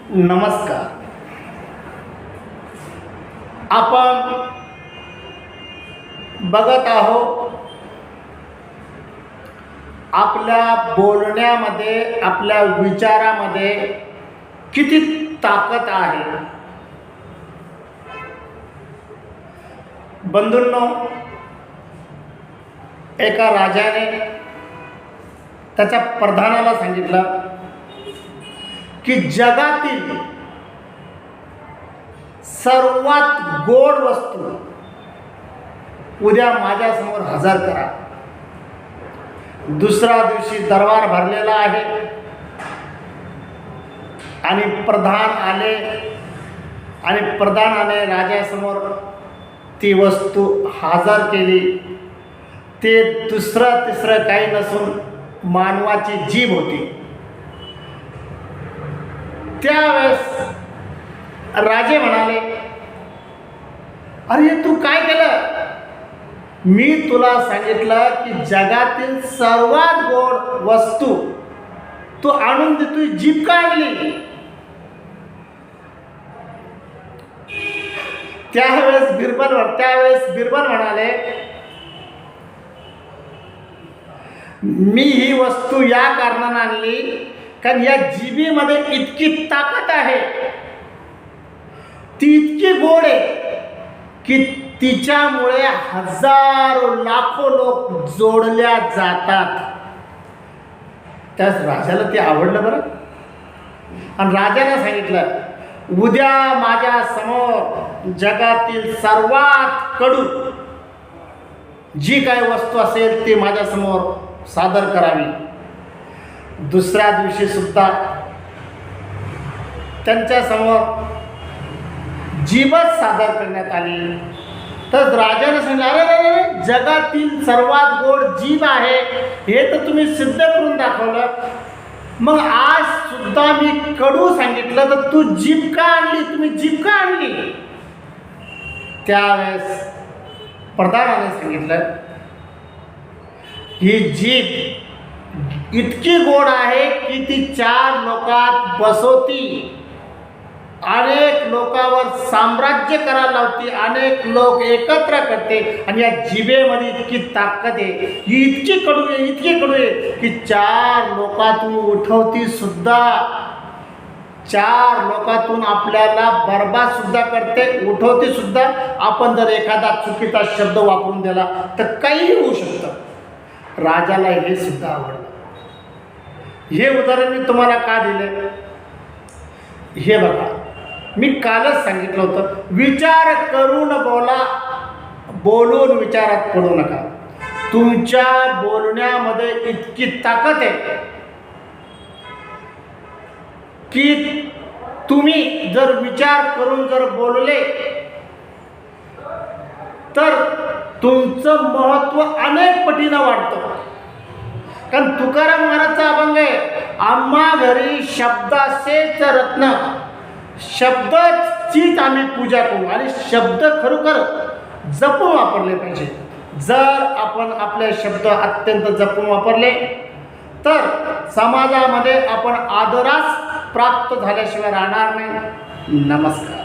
नमस्कार. आपण बघत आहोत आपल्या बोलण्यामध्ये, आपल्या विचारामध्ये किती ताकद आहे. बंधूंनो, एका राजाने त्याच्या प्रधानाला सांगितलं की जगातील सर्वात गोड वस्तू उद्या माझ्यासमोर हजर करा. दुसऱ्या दिवशी दरबार भरलेला आहे आणि प्रधान आले आणि प्रधानाने राजासमोर ती वस्तू हजर केली. ते दुसरं तिसरं काही नसून मानवाची जीभ होती. त्यावेळेस राजे म्हणाले, अरे तू काय केलं? मी तुला सांगितलं की जगातील सर्वात गोड वस्तू तू आणून दे, तू जीभ का आणली? त्यावेळेस बिरबल म्हणाले, मी ही वस्तू या कारणाने आणली कारण या जिभेमध्ये इतकी ताकद आहे, ती इतकी गोड आहे की तिच्यामुळे हजारो लाखो लोक जोडल्या जातात. त्याच राजाला ते आवडलं बरं. आणि राजाने सांगितलं, उद्या माझ्या समोर जगातील सर्वात कडू जी काही वस्तू असेल ती माझ्या समोर सादर करावी. दुसऱ्या दिवशी सुद्धा त्यांच्या समोर जीभच सादर करण्यात आली. तर राजाने सांगितलं, अरे जगातील सर्वात गोड जीभ आहे हे तर तुम्ही सिद्ध करून दाखवलं, मग आज सुद्धा मी कडू सांगितलं तर तू जीभ का आणली? तुम्ही जीभ का आणली? त्यावेळेस प्रधानाने सांगितलं, ही जीभ इतकी गोड आहे की ती 4 लोकात बसवती, अनेक लोकांवर साम्राज्य करायला लावते, अनेक लोक एकत्र करते. आणि या जिभेमध्ये इतकी ताकद आहे, ही इतकी कडू आहे की 4 लोकातून उठवती सुद्धा, 4 लोकातून आपल्याला बर्बाद सुद्धा करते, उठवती सुद्धा. आपण जर एखादा चुकीचा शब्द वापरून दिला तर काही होऊ शकतं. राजाला हे सुद्धा आवडलं. हे उदाहरण मी तुम्हाला का दिले? हे बघा, मी कालच सांगितलं होतं, विचार करून बोला, बोलून विचारात पडू नका. तुमच्या बोलण्यामध्ये इतकी ताकद आहे की तुम्ही जर विचार करून जर बोलले तर तुमचं महत्त्व अनेक पटीनं वाढतं. कारण तुकाराम महाराजचा अभंग आहे, आम्हा घरी शब्दाचेच रत्न, शब्दाचीच आम्ही पूजा करू. आणि शब्द खरोखर जपून वापरले पाहिजे. जर आपण आपले शब्द अत्यंत जपून वापरले तर समाजामध्ये आपण आदरास प्राप्त झाल्याशिवाय राहणार नाही. नमस्कार.